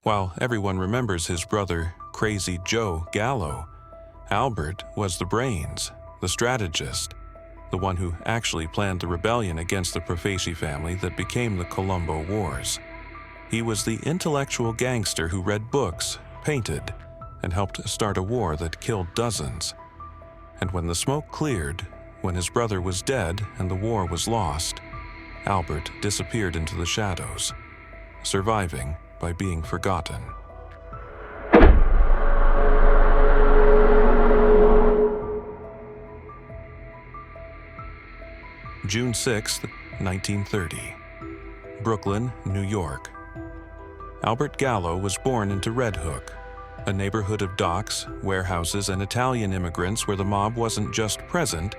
While everyone remembers his brother, Crazy Joe Gallo, Albert was the brains, the strategist, the one who actually planned the rebellion against the Profaci family that became the Colombo Wars. He was the intellectual gangster who read books, painted, and helped start a war that killed dozens. And when the smoke cleared, when his brother was dead and the war was lost, Albert disappeared into the shadows, surviving by being forgotten. June 6, 1930. Brooklyn, New York. Albert Gallo was born into Red Hook, a neighborhood of docks, warehouses, and Italian immigrants where the mob wasn't just present,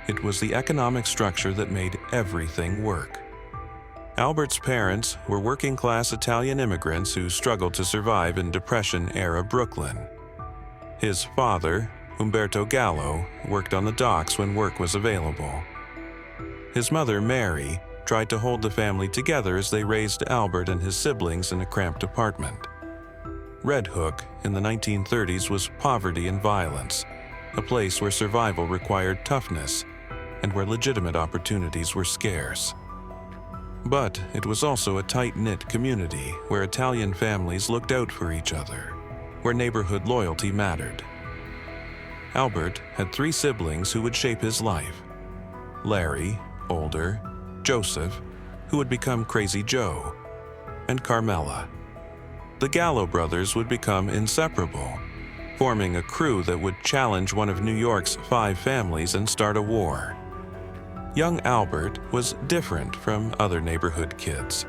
it was the economic structure that made everything work. Albert's parents were working-class Italian immigrants who struggled to survive in Depression-era Brooklyn. His father, Umberto Gallo, worked on the docks when work was available. His mother, Mary, tried to hold the family together as they raised Albert and his siblings in a cramped apartment. Red Hook in the 1930s was poverty and violence, a place where survival required toughness and where legitimate opportunities were scarce. But it was also a tight-knit community where Italian families looked out for each other, where neighborhood loyalty mattered. Albert had 3 siblings who would shape his life: Larry, older, Joseph, who would become Crazy Joe, and Carmela. The Gallo brothers would become inseparable, forming a crew that would challenge one of New York's 5 families and start a war. Young Albert was different from other neighborhood kids.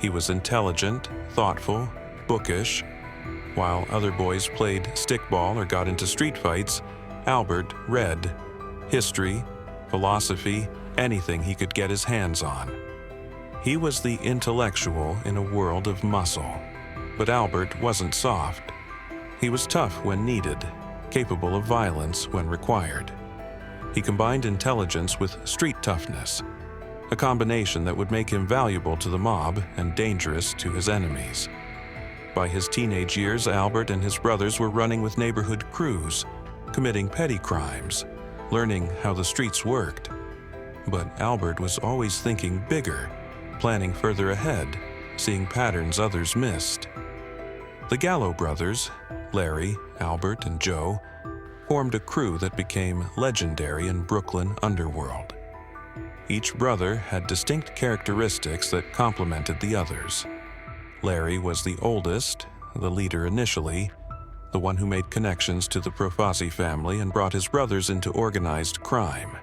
He was intelligent, thoughtful, bookish. While other boys played stickball or got into street fights, Albert read history, philosophy, anything he could get his hands on. He was the intellectual in a world of muscle. But Albert wasn't soft. He was tough when needed, capable of violence when required. He combined intelligence with street toughness, a combination that would make him valuable to the mob and dangerous to his enemies. By his teenage years, Albert and his brothers were running with neighborhood crews, committing petty crimes, learning how the streets worked. But Albert was always thinking bigger, planning further ahead, seeing patterns others missed. The Gallo brothers, Larry, Albert, and Joe, formed a crew that became legendary in Brooklyn underworld. Each brother had distinct characteristics that complemented the others. Larry was the oldest, the leader initially, the one who made connections to the Profaci family and brought his brothers into organized crime.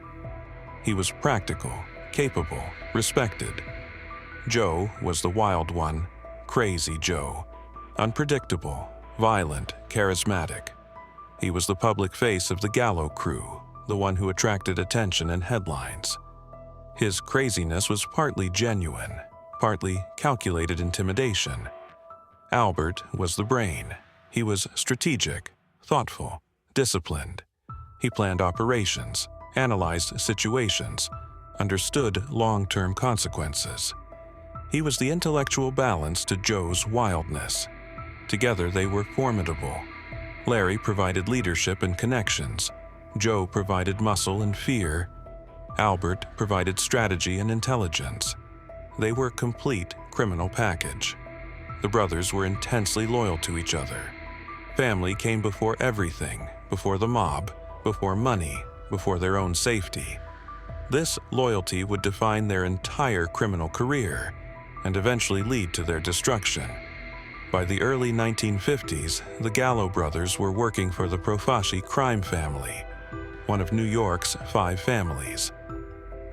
He was practical, capable, respected. Joe was the wild one, Crazy Joe, unpredictable, violent, charismatic. He was the public face of the Gallo crew, the one who attracted attention and headlines. His craziness was partly genuine, partly calculated intimidation. Albert was the brain. He was strategic, thoughtful, disciplined. He planned operations, analyzed situations, understood long-term consequences. He was the intellectual balance to Joe's wildness. Together they were formidable. Larry provided leadership and connections. Joe provided muscle and fear. Albert provided strategy and intelligence. They were a complete criminal package. The brothers were intensely loyal to each other. Family came before everything, before the mob, before money, before their own safety. This loyalty would define their entire criminal career and eventually lead to their destruction. By the early 1950s, the Gallo brothers were working for the Profaci crime family, one of New York's 5 families.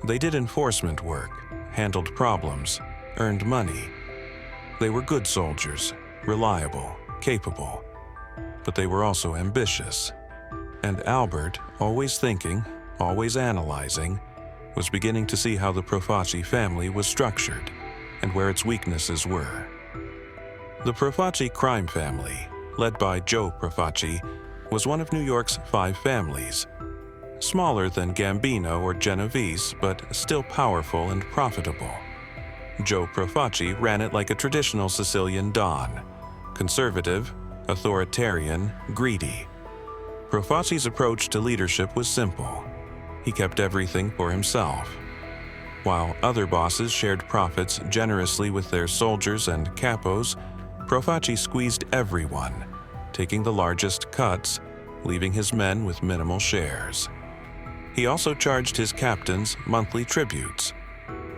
They did enforcement work, handled problems, earned money. They were good soldiers, reliable, capable, but they were also ambitious. And Albert, always thinking, always analyzing, was beginning to see how the Profaci family was structured and where its weaknesses were. The Profaci crime family, led by Joe Profaci, was one of New York's 5 families. Smaller than Gambino or Genovese, but still powerful and profitable. Joe Profaci ran it like a traditional Sicilian don, conservative, authoritarian, greedy. Profaci's approach to leadership was simple. He kept everything for himself. While other bosses shared profits generously with their soldiers and capos, Profaci squeezed everyone, taking the largest cuts, leaving his men with minimal shares. He also charged his captains monthly tributes,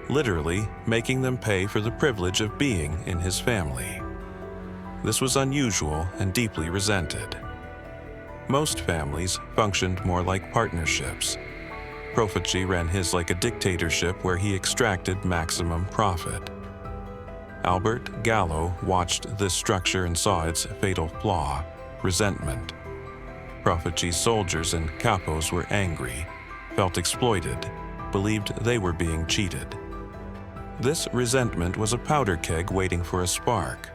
literally making them pay for the privilege of being in his family. This was unusual and deeply resented. Most families functioned more like partnerships. Profaci ran his like a dictatorship where he extracted maximum profit. Albert Gallo watched this structure and saw its fatal flaw: resentment. Profaci's soldiers and capos were angry, felt exploited, believed they were being cheated. This resentment was a powder keg waiting for a spark.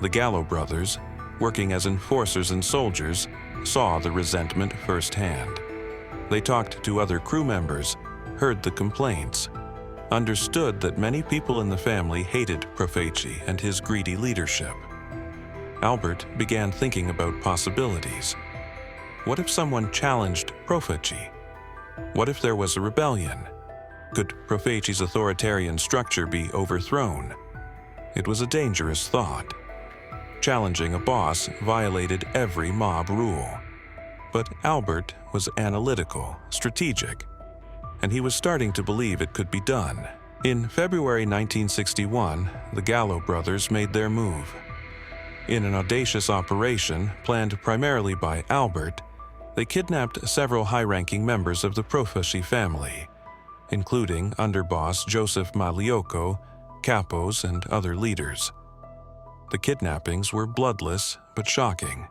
The Gallo brothers, working as enforcers and soldiers, saw the resentment firsthand. They talked to other crew members, heard the complaints, understood that many people in the family hated Profaci and his greedy leadership. Albert began thinking about possibilities. What if someone challenged Profaci? What if there was a rebellion? Could Profaci's authoritarian structure be overthrown? It was a dangerous thought. Challenging a boss violated every mob rule. But Albert was analytical, strategic, and he was starting to believe it could be done. In February 1961, the Gallo brothers made their move. In an audacious operation planned primarily by Albert, they kidnapped several high-ranking members of the Profaci family, including underboss Joseph Magliocco, capos, and other leaders. The kidnappings were bloodless but shocking.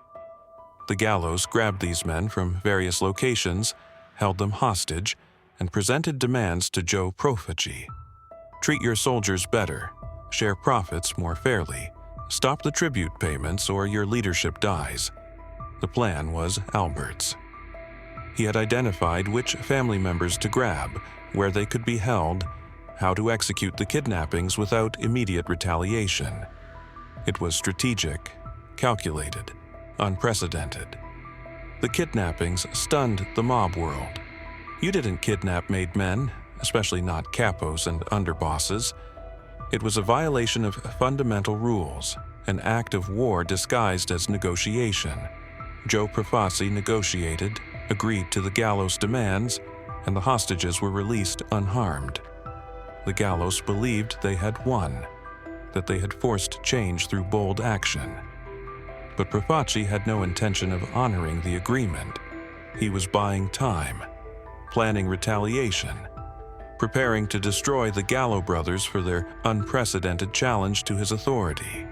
The Gallos grabbed these men from various locations, held them hostage, and presented demands to Joe Profaci. Treat your soldiers better, share profits more fairly, stop the tribute payments or your leadership dies. The plan was Albert's. He had identified which family members to grab, where they could be held, how to execute the kidnappings without immediate retaliation. It was strategic, calculated, unprecedented. The kidnappings stunned the mob world. You didn't kidnap made men, especially not capos and underbosses. It was a violation of fundamental rules, an act of war disguised as negotiation. Joe Profaci negotiated, agreed to the Gallos' demands, and the hostages were released unharmed. The Gallos believed they had won, that they had forced change through bold action. But Profaci had no intention of honoring the agreement. He was buying time, planning retaliation, preparing to destroy the Gallo brothers for their unprecedented challenge to his authority.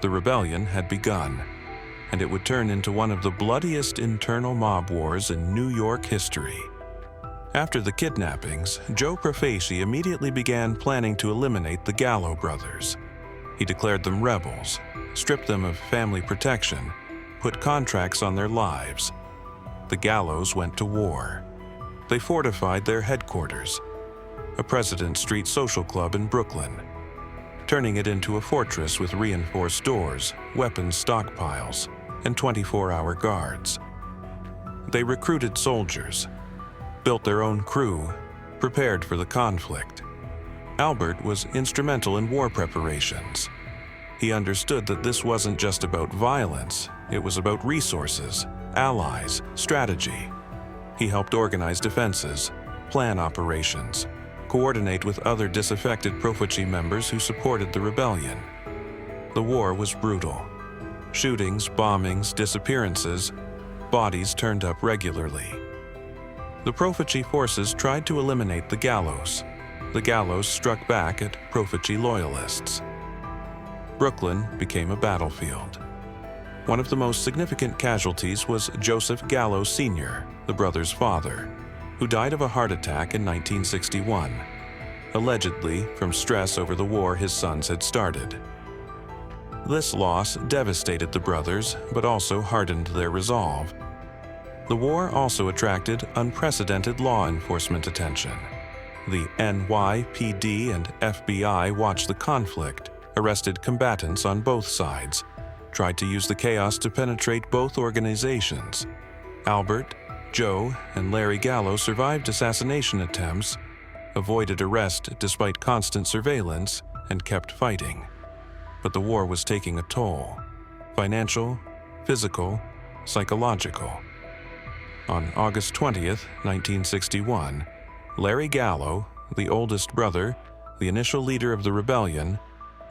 The rebellion had begun, and it would turn into one of the bloodiest internal mob wars in New York history. After the kidnappings, Joe Profaci immediately began planning to eliminate the Gallo brothers. He declared them rebels, stripped them of family protection, put contracts on their lives. The Gallos went to war. They fortified their headquarters, a President Street social club in Brooklyn, turning it into a fortress with reinforced doors, weapons stockpiles, and 24-hour guards. They recruited soldiers, built their own crew, prepared for the conflict. Albert was instrumental in war preparations. He understood that this wasn't just about violence, it was about resources, allies, strategy. He helped organize defenses, plan operations, coordinate with other disaffected Profaci members who supported the rebellion. The war was brutal. Shootings, bombings, disappearances, bodies turned up regularly. The Profaci forces tried to eliminate the Gallos. The Gallos struck back at Profaci loyalists. Brooklyn became a battlefield. One of the most significant casualties was Joseph Gallo Sr., the brother's father, who died of a heart attack in 1961, allegedly from stress over the war his sons had started. This loss devastated the brothers, but also hardened their resolve. The war also attracted unprecedented law enforcement attention. The NYPD and FBI watched the conflict, arrested combatants on both sides, tried to use the chaos to penetrate both organizations. Albert, Joe, and Larry Gallo survived assassination attempts, avoided arrest despite constant surveillance, and kept fighting. But the war was taking a toll: financial, physical, psychological. On August 20th, 1961, Larry Gallo, the oldest brother, the initial leader of the rebellion,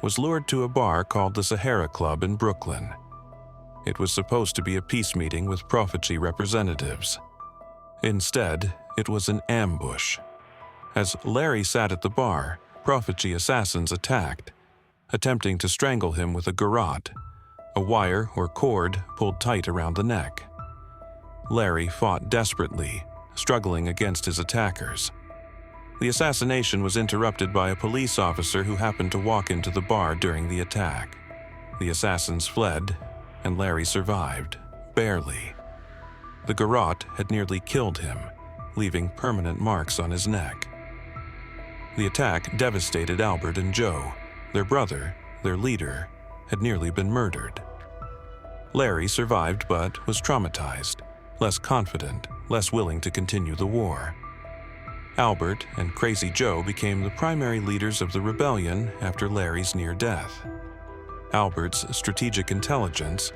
was lured to a bar called the Sahara Club in Brooklyn. It was supposed to be a peace meeting with Profaci representatives. Instead, it was an ambush. As Larry sat at the bar, Profaci assassins attacked, attempting to strangle him with a garrote, a wire or cord pulled tight around the neck. Larry fought desperately, struggling against his attackers. The assassination was interrupted by a police officer who happened to walk into the bar during the attack. The assassins fled, and Larry survived, barely. The garrote had nearly killed him, leaving permanent marks on his neck. The attack devastated Albert and Joe. Their brother, their leader, had nearly been murdered. Larry survived but was traumatized, less confident, less willing to continue the war. Albert and Crazy Joe became the primary leaders of the rebellion after Larry's near death. Albert's strategic intelligence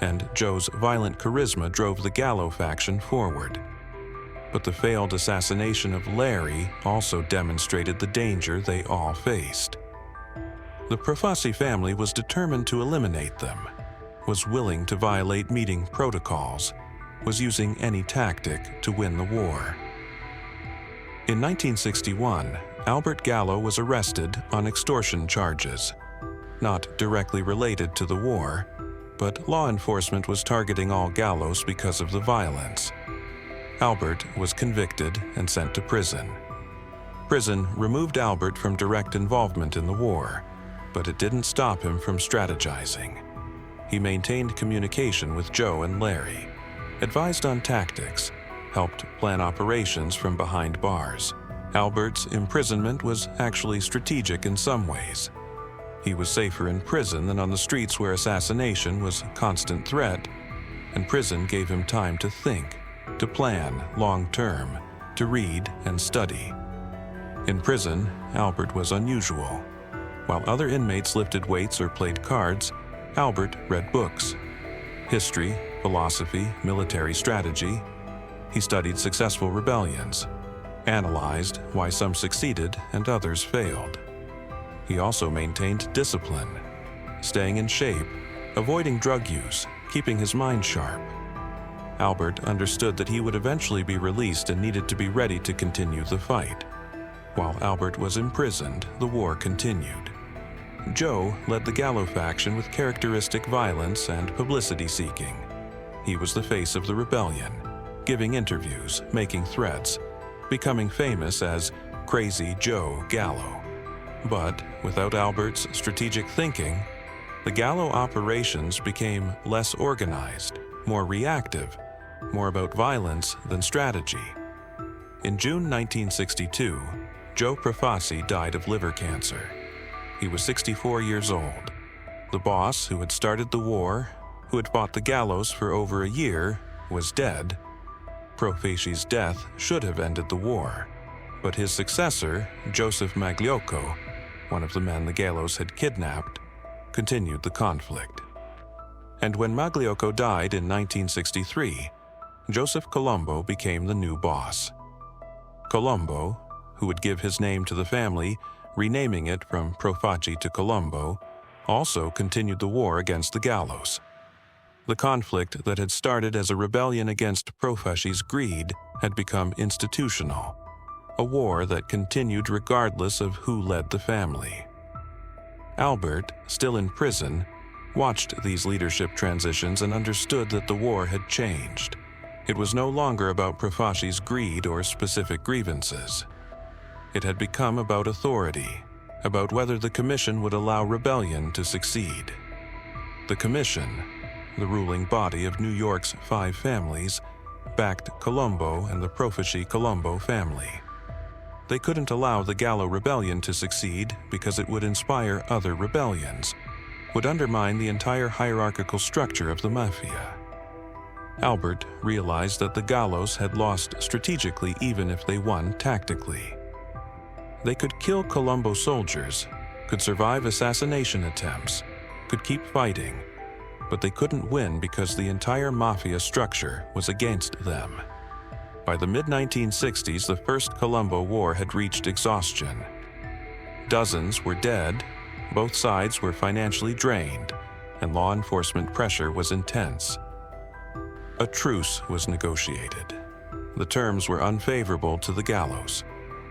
and Joe's violent charisma drove the Gallo faction forward. But the failed assassination of Larry also demonstrated the danger they all faced. The Profaci family was determined to eliminate them, was willing to violate meeting protocols, was using any tactic to win the war. In 1961, Albert Gallo was arrested on extortion charges, not directly related to the war, but law enforcement was targeting all Gallos because of the violence. Albert was convicted and sent to prison. Prison removed Albert from direct involvement in the war, but it didn't stop him from strategizing. He maintained communication with Joe and Larry, advised on tactics, helped plan operations from behind bars. Albert's imprisonment was actually strategic in some ways. He was safer in prison than on the streets where assassination was a constant threat, and prison gave him time to think, to plan long-term, to read and study. In prison, Albert was unusual. While other inmates lifted weights or played cards, Albert read books. History, philosophy, military strategy. He studied successful rebellions, analyzed why some succeeded and others failed. He also maintained discipline, staying in shape, avoiding drug use, keeping his mind sharp. Albert understood that he would eventually be released and needed to be ready to continue the fight. While Albert was imprisoned, the war continued. Joe led the Gallo faction with characteristic violence and publicity-seeking. He was the face of the rebellion, giving interviews, making threats, becoming famous as Crazy Joe Gallo. But without Albert's strategic thinking, the Gallo operations became less organized, more reactive, more about violence than strategy. In June 1962, Joe Profaci died of liver cancer. He was 64 years old. The boss who had started the war, who had fought the Gallos for over a year, was dead. Profaci's death should have ended the war, but his successor, Joseph Magliocco, one of the men the Gallos had kidnapped, continued the conflict. And when Magliocco died in 1963, Joseph Colombo became the new boss. Colombo, who would give his name to the family, renaming it from Profaci to Colombo, also continued the war against the Gallos. The conflict that had started as a rebellion against Profaci's greed had become institutional, a war that continued regardless of who led the family. Albert, still in prison, watched these leadership transitions and understood that the war had changed. It was no longer about Profaci's greed or specific grievances. It had become about authority, about whether the commission would allow rebellion to succeed. The commission, the ruling body of New York's 5 families, backed Colombo and the Profaci-Colombo family. They couldn't allow the Gallo rebellion to succeed because it would inspire other rebellions, would undermine the entire hierarchical structure of the Mafia. Albert realized that the Gallos had lost strategically even if they won tactically. They could kill Colombo soldiers, could survive assassination attempts, could keep fighting, but they couldn't win because the entire Mafia structure was against them. By the mid-1960s, the First Colombo War had reached exhaustion. Dozens were dead, both sides were financially drained, and law enforcement pressure was intense. A truce was negotiated. The terms were unfavorable to the Gallos.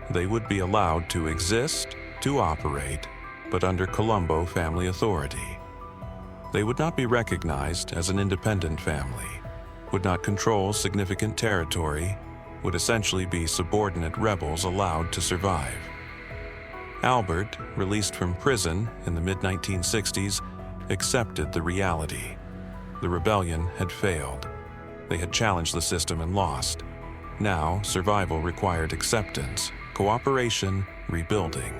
They would be allowed to exist, to operate, but under Colombo family authority. They would not be recognized as an independent family, would not control significant territory, would essentially be subordinate rebels allowed to survive. Albert, released from prison in the mid-1960s, accepted the reality. The rebellion had failed. They had challenged the system and lost. Now, survival required acceptance, cooperation, rebuilding.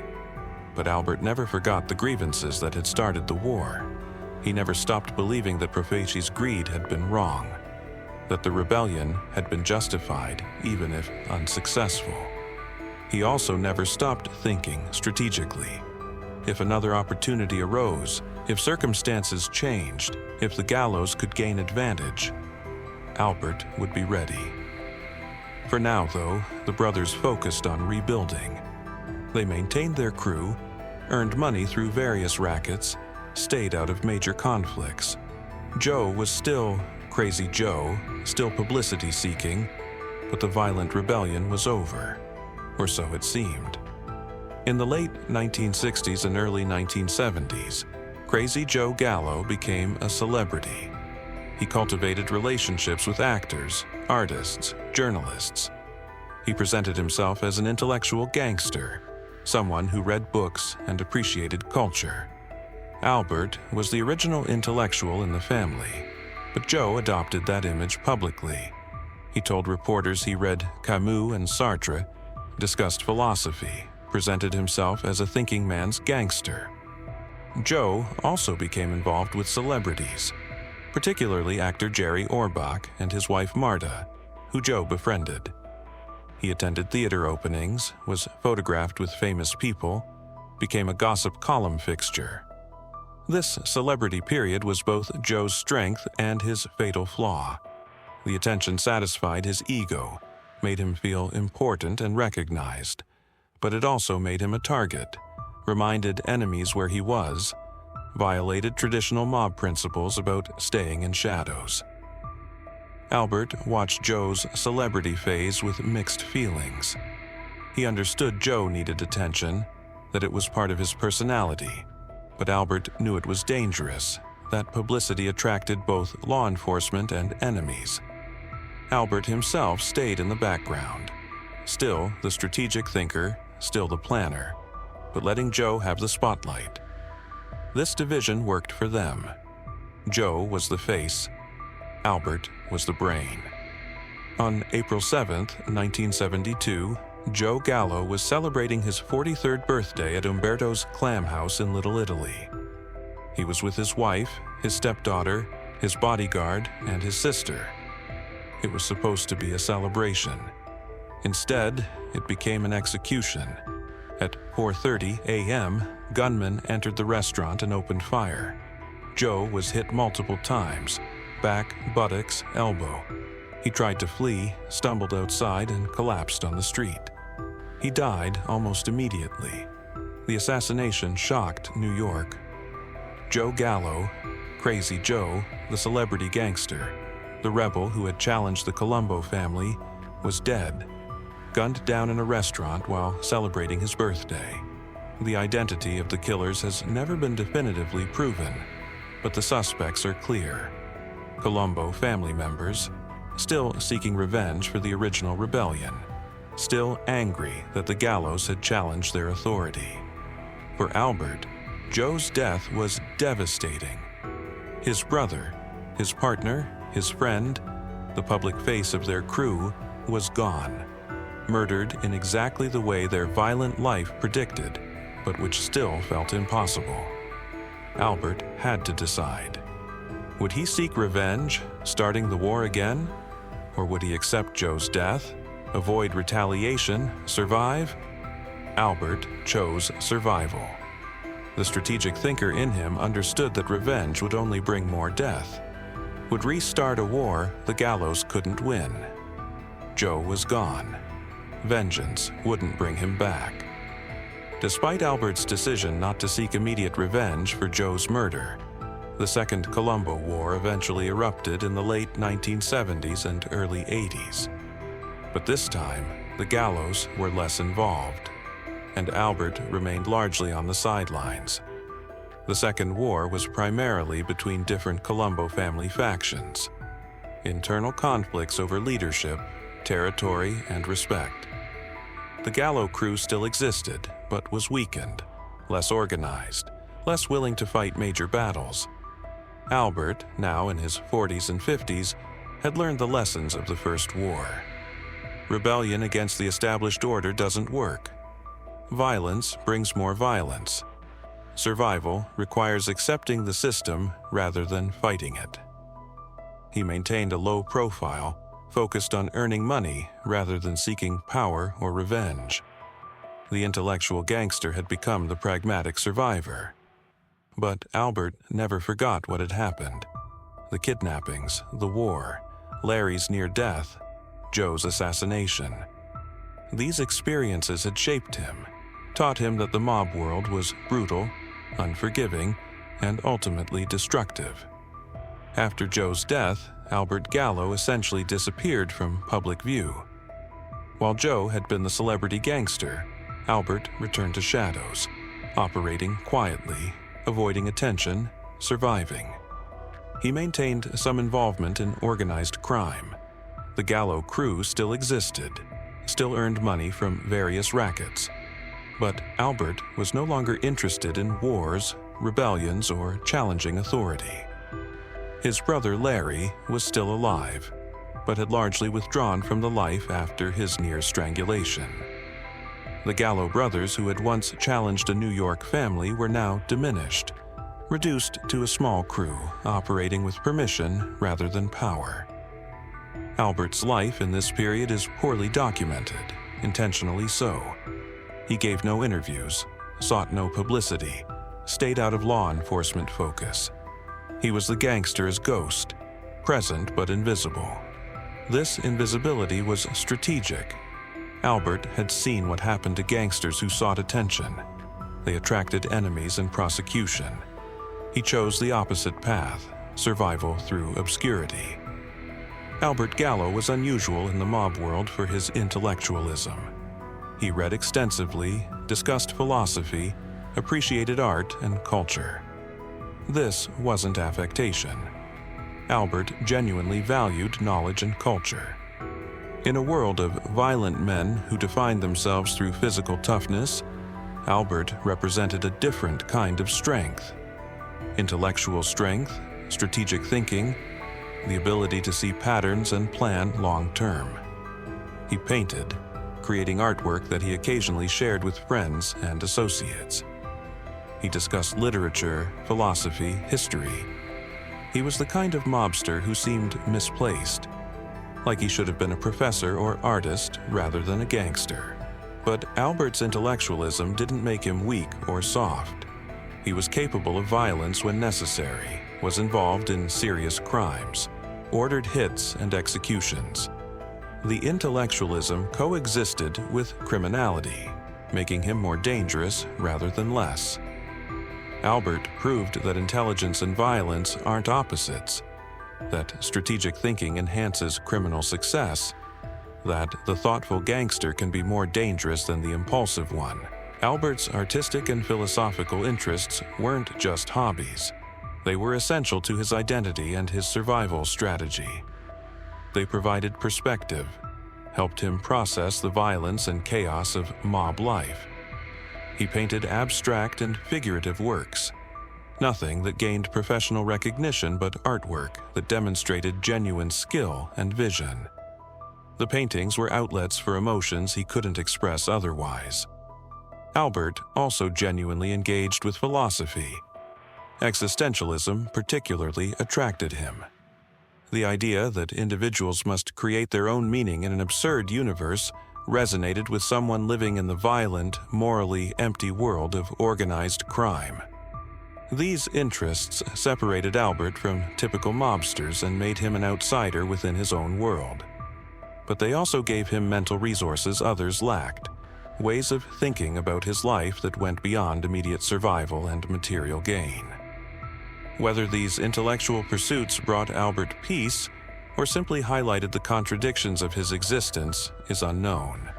But Albert never forgot the grievances that had started the war. He never stopped believing that Profaci's greed had been wrong, that the rebellion had been justified even if unsuccessful. He also never stopped thinking strategically. If another opportunity arose, if circumstances changed, if the Gallos could gain advantage, Albert would be ready. For now, though, the brothers focused on rebuilding. They maintained their crew, earned money through various rackets, stayed out of major conflicts. Joe was still Crazy Joe, still publicity-seeking, but the violent rebellion was over, or so it seemed. In the late 1960s and early 1970s, Crazy Joe Gallo became a celebrity. He cultivated relationships with actors, artists, journalists. He presented himself as an intellectual gangster, someone who read books and appreciated culture. Albert was the original intellectual in the family, but Joe adopted that image publicly. He told reporters he read Camus and Sartre, discussed philosophy, presented himself as a thinking man's gangster. Joe also became involved with celebrities, particularly actor Jerry Orbach and his wife Marta, who Joe befriended. He attended theater openings, was photographed with famous people, became a gossip column fixture. This celebrity period was both Joe's strength and his fatal flaw. The attention satisfied his ego, made him feel important and recognized, but it also made him a target, reminded enemies where he was, violated traditional mob principles about staying in shadows. Albert watched Joe's celebrity phase with mixed feelings. He understood Joe needed attention, that it was part of his personality, but Albert knew it was dangerous, that publicity attracted both law enforcement and enemies. Albert himself stayed in the background, still the strategic thinker, still the planner, but letting Joe have the spotlight. This division worked for them. Joe was the face, Albert was the brain. On April 7, 1972, Joe Gallo was celebrating his 43rd birthday at Umberto's Clam House in Little Italy. He was with his wife, his stepdaughter, his bodyguard, and his sister. It was supposed to be a celebration. Instead, it became an execution. At 4:30 a.m., gunmen entered the restaurant and opened fire. Joe was hit multiple times, back, buttocks, elbow. He tried to flee, stumbled outside, and collapsed on the street. He died almost immediately. The assassination shocked New York. Joe Gallo, Crazy Joe, the celebrity gangster, the rebel who had challenged the Colombo family, was dead, gunned down in a restaurant while celebrating his birthday. The identity of the killers has never been definitively proven, but the suspects are clear. Colombo family members, still seeking revenge for the original rebellion, still angry that the Gallos had challenged their authority. For Albert, Joe's death was devastating. His brother, his partner, his friend, the public face of their crew, was gone, murdered in exactly the way their violent life predicted, but which still felt impossible. Albert had to decide. Would he seek revenge, starting the war again? Or would he accept Joe's death, avoid retaliation, survive? Albert chose survival. The strategic thinker in him understood that revenge would only bring more death. Would restart a war the Gallos couldn't win. Joe was gone. Vengeance wouldn't bring him back. Despite Albert's decision not to seek immediate revenge for Joe's murder, the Second Colombo War eventually erupted in the late 1970s and early 80s. But this time, the Gallos were less involved, and Albert remained largely on the sidelines. The Second War was primarily between different Colombo family factions. Internal conflicts over leadership, territory, and respect. The Gallo crew still existed, but was weakened, less organized, less willing to fight major battles. Albert, now in his 40s and 50s, had learned the lessons of the First War. Rebellion against the established order doesn't work. Violence brings more violence. Survival requires accepting the system rather than fighting it. He maintained a low profile, focused on earning money rather than seeking power or revenge. The intellectual gangster had become the pragmatic survivor. But Albert never forgot what had happened. The kidnappings, the war, Larry's near death, Joe's assassination. These experiences had shaped him, taught him that the mob world was brutal, unforgiving, and ultimately destructive. After Joe's death, Albert Gallo essentially disappeared from public view. While Joe had been the celebrity gangster, Albert returned to shadows, operating quietly, avoiding attention, surviving. He maintained some involvement in organized crime. The Gallo crew still existed, still earned money from various rackets. But Albert was no longer interested in wars, rebellions, or challenging authority. His brother Larry was still alive, but had largely withdrawn from the life after his near strangulation. The Gallo brothers who had once challenged a New York family were now diminished, reduced to a small crew operating with permission rather than power. Albert's life in this period is poorly documented, intentionally so. He gave no interviews, sought no publicity, stayed out of law enforcement focus. He was the gangster's ghost, present but invisible. This invisibility was strategic. Albert had seen what happened to gangsters who sought attention. They attracted enemies and prosecution. He chose the opposite path, survival through obscurity. Albert Gallo was unusual in the mob world for his intellectualism. He read extensively, discussed philosophy, appreciated art and culture. This wasn't affectation. Albert genuinely valued knowledge and culture. In a world of violent men who defined themselves through physical toughness, Albert represented a different kind of strength. Intellectual strength, strategic thinking, the ability to see patterns and plan long-term. He painted, creating artwork that he occasionally shared with friends and associates. He discussed literature, philosophy, history. He was the kind of mobster who seemed misplaced, like he should have been a professor or artist rather than a gangster. But Albert's intellectualism didn't make him weak or soft. He was capable of violence when necessary, was involved in serious crimes, ordered hits and executions. The intellectualism coexisted with criminality, making him more dangerous rather than less. Albert proved that intelligence and violence aren't opposites, that strategic thinking enhances criminal success, that the thoughtful gangster can be more dangerous than the impulsive one. Albert's artistic and philosophical interests weren't just hobbies. They were essential to his identity and his survival strategy. They provided perspective, helped him process the violence and chaos of mob life. He painted abstract and figurative works, nothing that gained professional recognition but artwork that demonstrated genuine skill and vision. The paintings were outlets for emotions he couldn't express otherwise. Albert also genuinely engaged with philosophy. Existentialism particularly attracted him. The idea that individuals must create their own meaning in an absurd universe resonated with someone living in the violent, morally empty world of organized crime. These interests separated Albert from typical mobsters and made him an outsider within his own world. But they also gave him mental resources others lacked, ways of thinking about his life that went beyond immediate survival and material gain. Whether these intellectual pursuits brought Albert peace or simply highlighted the contradictions of his existence is unknown.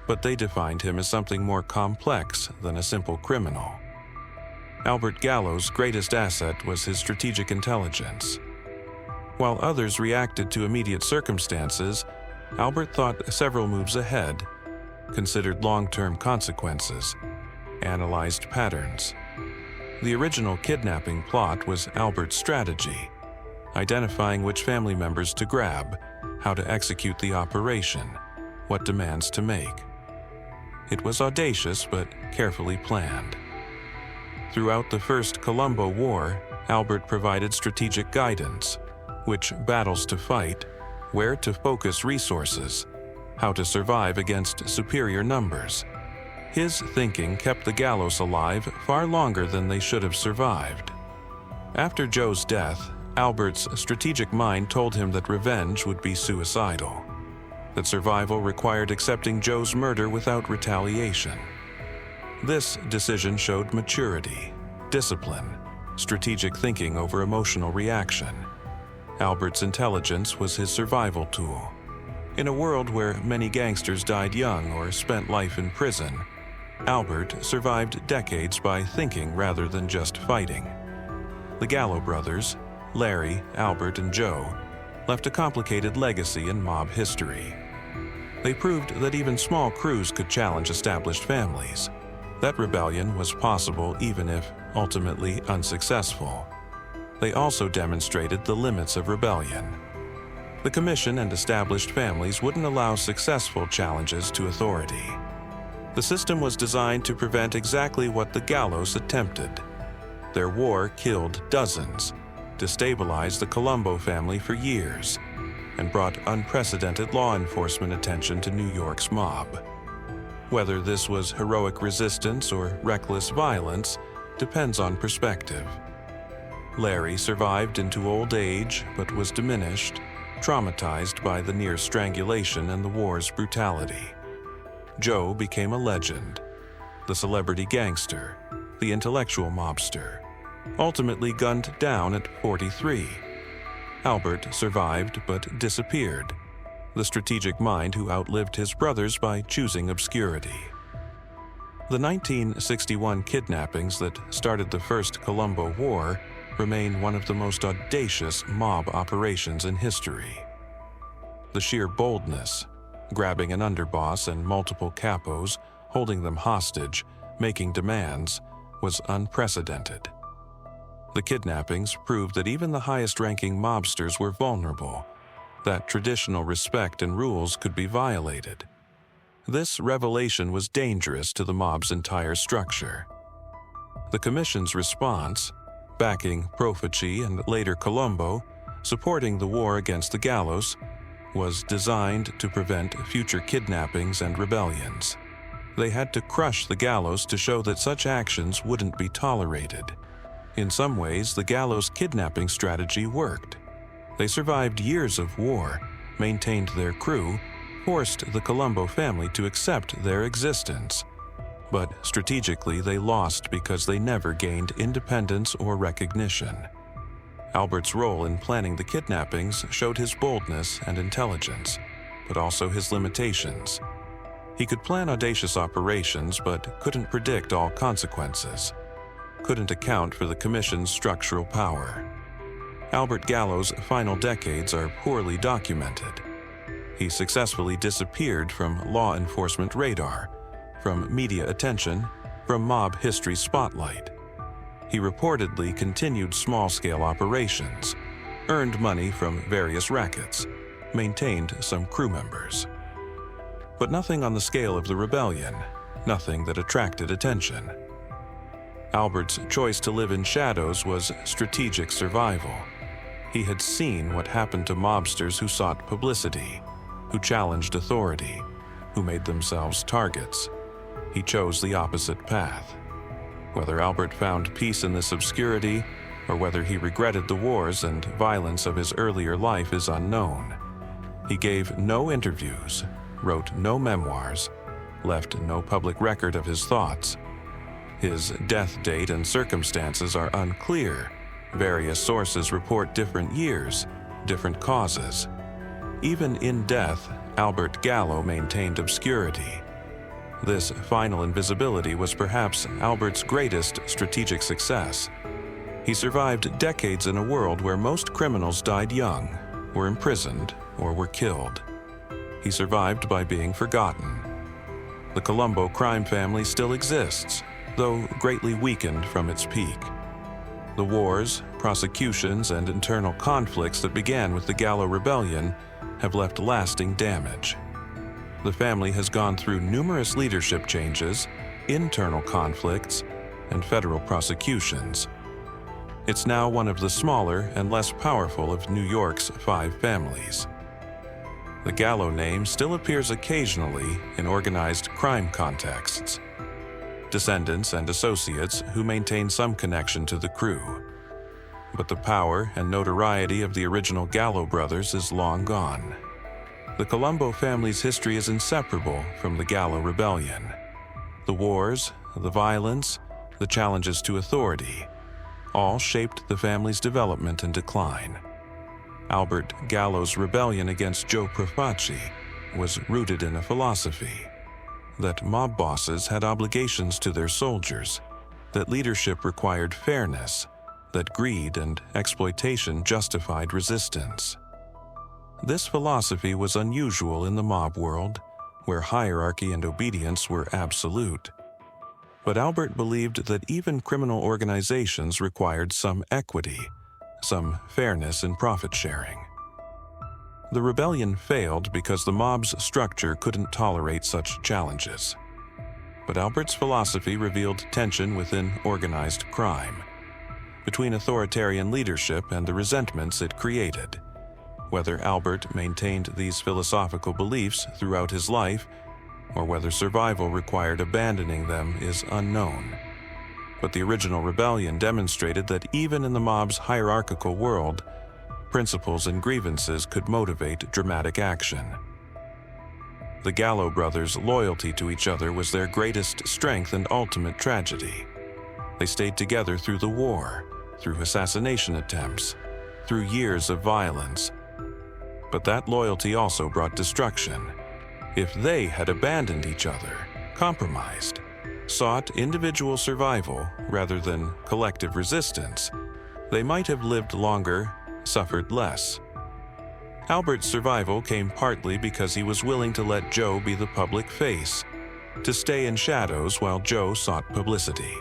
But they defined him as something more complex than a simple criminal. Albert Gallo's greatest asset was his strategic intelligence. While others reacted to immediate circumstances, Albert thought several moves ahead, considered long-term consequences, analyzed patterns. The original kidnapping plot was Albert's strategy, identifying which family members to grab, how to execute the operation, what demands to make. It was audacious but carefully planned. Throughout the First Colombo War, Albert provided strategic guidance, which battles to fight, where to focus resources, how to survive against superior numbers. His thinking kept the Gallos alive far longer than they should have survived. After Joe's death, Albert's strategic mind told him that revenge would be suicidal, that survival required accepting Joe's murder without retaliation. This decision showed maturity, discipline, strategic thinking over emotional reaction. Albert's intelligence was his survival tool. In a world where many gangsters died young or spent life in prison, Albert survived decades by thinking rather than just fighting. The Gallo brothers, Larry, Albert, and Joe, left a complicated legacy in mob history. They proved that even small crews could challenge established families. That rebellion was possible even if ultimately unsuccessful. They also demonstrated the limits of rebellion. The Commission and established families wouldn't allow successful challenges to authority. The system was designed to prevent exactly what the Gallos attempted. Their war killed dozens, destabilized the Colombo family for years, and brought unprecedented law enforcement attention to New York's mob. Whether this was heroic resistance or reckless violence depends on perspective. Larry survived into old age but was diminished, traumatized by the near strangulation and the war's brutality. Joe became a legend, the celebrity gangster, the intellectual mobster, ultimately gunned down at 43. Albert survived but disappeared, the strategic mind who outlived his brothers by choosing obscurity. The 1961 kidnappings that started the First Colombo War remain one of the most audacious mob operations in history. The sheer boldness, grabbing an underboss and multiple capos, holding them hostage, making demands, was unprecedented. The kidnappings proved that even the highest-ranking mobsters were vulnerable, that traditional respect and rules could be violated. This revelation was dangerous to the mob's entire structure. The Commission's response, backing Profaci and later Colombo, supporting the war against the Gallos, was designed to prevent future kidnappings and rebellions. They had to crush the Gallos to show that such actions wouldn't be tolerated. In some ways, the Gallos' kidnapping strategy worked. They survived years of war, maintained their crew, forced the Colombo family to accept their existence. But strategically, they lost because they never gained independence or recognition. Albert's role in planning the kidnappings showed his boldness and intelligence, but also his limitations. He could plan audacious operations, but couldn't predict all consequences, couldn't account for the Commission's structural power. Albert Gallo's final decades are poorly documented. He successfully disappeared from law enforcement radar, from media attention, from mob history spotlight. He reportedly continued small-scale operations, earned money from various rackets, maintained some crew members. But nothing on the scale of the rebellion, nothing that attracted attention. Albert's choice to live in shadows was strategic survival. He had seen what happened to mobsters who sought publicity, who challenged authority, who made themselves targets. He chose the opposite path. Whether Albert found peace in this obscurity, or whether he regretted the wars and violence of his earlier life is unknown. He gave no interviews, wrote no memoirs, left no public record of his thoughts. His death date and circumstances are unclear. Various sources report different years, different causes. Even in death, Albert Gallo maintained obscurity. This final invisibility was perhaps Albert's greatest strategic success. He survived decades in a world where most criminals died young, were imprisoned, or were killed. He survived by being forgotten. The Colombo crime family still exists, though greatly weakened from its peak. The wars, prosecutions, and internal conflicts that began with the Gallo Rebellion have left lasting damage. The family has gone through numerous leadership changes, internal conflicts, and federal prosecutions. It's now one of the smaller and less powerful of New York's 5 families. The Gallo name still appears occasionally in organized crime contexts. Descendants and associates who maintain some connection to the crew. But the power and notoriety of the original Gallo brothers is long gone. The Colombo family's history is inseparable from the Gallo Rebellion. The wars, the violence, the challenges to authority, all shaped the family's development and decline. Albert Gallo's rebellion against Joe Profaci was rooted in a philosophy that mob bosses had obligations to their soldiers, that leadership required fairness, that greed and exploitation justified resistance. This philosophy was unusual in the mob world, where hierarchy and obedience were absolute. But Albert believed that even criminal organizations required some equity, some fairness in profit sharing. The rebellion failed because the mob's structure couldn't tolerate such challenges. But Albert's philosophy revealed tension within organized crime, between authoritarian leadership and the resentments it created. Whether Albert maintained these philosophical beliefs throughout his life, or whether survival required abandoning them is unknown. But the original rebellion demonstrated that even in the mob's hierarchical world, principles and grievances could motivate dramatic action. The Gallo brothers' loyalty to each other was their greatest strength and ultimate tragedy. They stayed together through the war, through assassination attempts, through years of violence. But that loyalty also brought destruction. If they had abandoned each other, compromised, sought individual survival rather than collective resistance, they might have lived longer, suffered less. Albert's survival came partly because he was willing to let Joe be the public face, to stay in shadows while Joe sought publicity.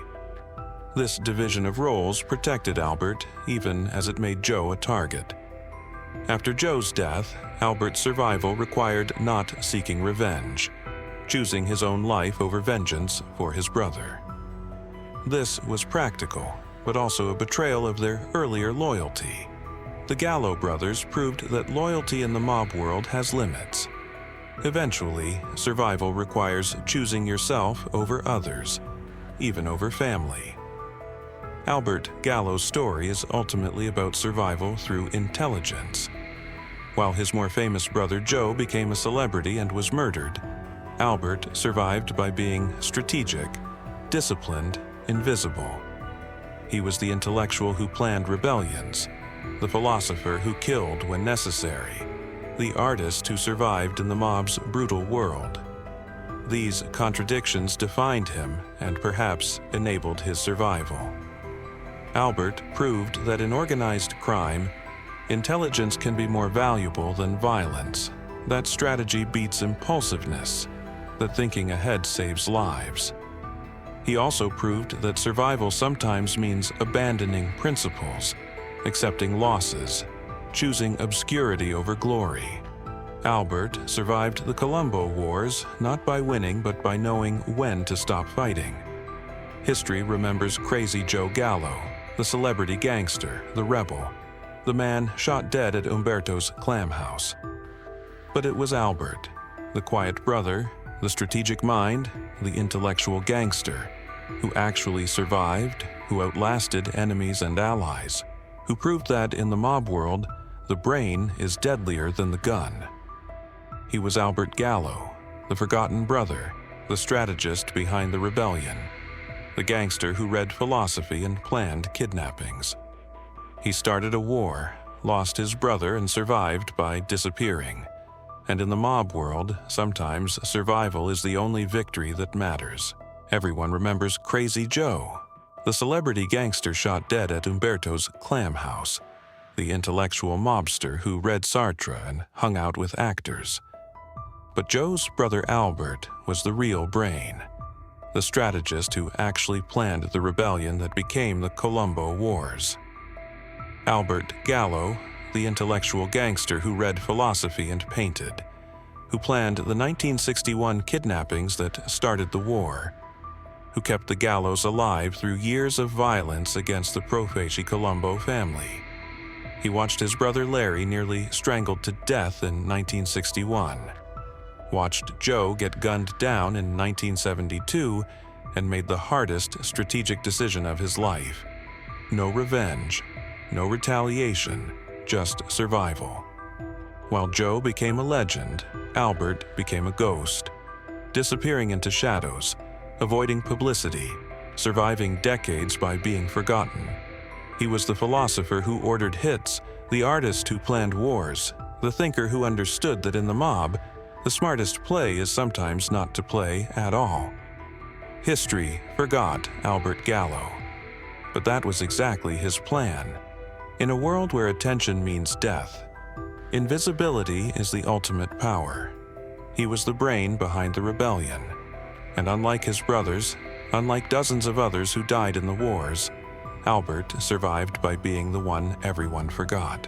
This division of roles protected Albert, even as it made Joe a target. After Joe's death, Albert's survival required not seeking revenge, choosing his own life over vengeance for his brother. This was practical, but also a betrayal of their earlier loyalty. The Gallo brothers proved that loyalty in the mob world has limits. Eventually, survival requires choosing yourself over others, even over family. Albert Gallo's story is ultimately about survival through intelligence. While his more famous brother Joe became a celebrity and was murdered, Albert survived by being strategic, disciplined, invisible. He was the intellectual who planned rebellions, the philosopher who killed when necessary, the artist who survived in the mob's brutal world. These contradictions defined him and perhaps enabled his survival. Albert proved that in organized crime, intelligence can be more valuable than violence, that strategy beats impulsiveness, that thinking ahead saves lives. He also proved that survival sometimes means abandoning principles, accepting losses, choosing obscurity over glory. Albert survived the Colombo Wars not by winning but by knowing when to stop fighting. History remembers Crazy Joe Gallo, the celebrity gangster, the rebel, the man shot dead at Umberto's clam house. But it was Albert, the quiet brother, the strategic mind, the intellectual gangster, who actually survived, who outlasted enemies and allies, who proved that in the mob world, the brain is deadlier than the gun. He was Albert Gallo, the forgotten brother, the strategist behind the rebellion, the gangster who read philosophy and planned kidnappings. He started a war, lost his brother, and survived by disappearing. And in the mob world, sometimes survival is the only victory that matters. Everyone remembers Crazy Joe, the celebrity gangster shot dead at Umberto's clam house, the intellectual mobster who read Sartre and hung out with actors. But Joe's brother Albert was the real brain, the strategist who actually planned the rebellion that became the Colombo Wars. Albert Gallo, the intellectual gangster who read philosophy and painted, who planned the 1961 kidnappings that started the war, who kept the Gallos alive through years of violence against the Profaci Colombo family. He watched his brother Larry nearly strangled to death in 1961, watched Joe get gunned down in 1972, and made the hardest strategic decision of his life. No revenge, no retaliation, just survival. While Joe became a legend, Albert became a ghost, disappearing into shadows, avoiding publicity, surviving decades by being forgotten. He was the philosopher who ordered hits, the artist who planned wars, the thinker who understood that in the mob, the smartest play is sometimes not to play at all. History forgot Albert Gallo, but that was exactly his plan. In a world where attention means death, invisibility is the ultimate power. He was the brain behind the rebellion, and unlike his brothers, unlike dozens of others who died in the wars, Albert survived by being the one everyone forgot.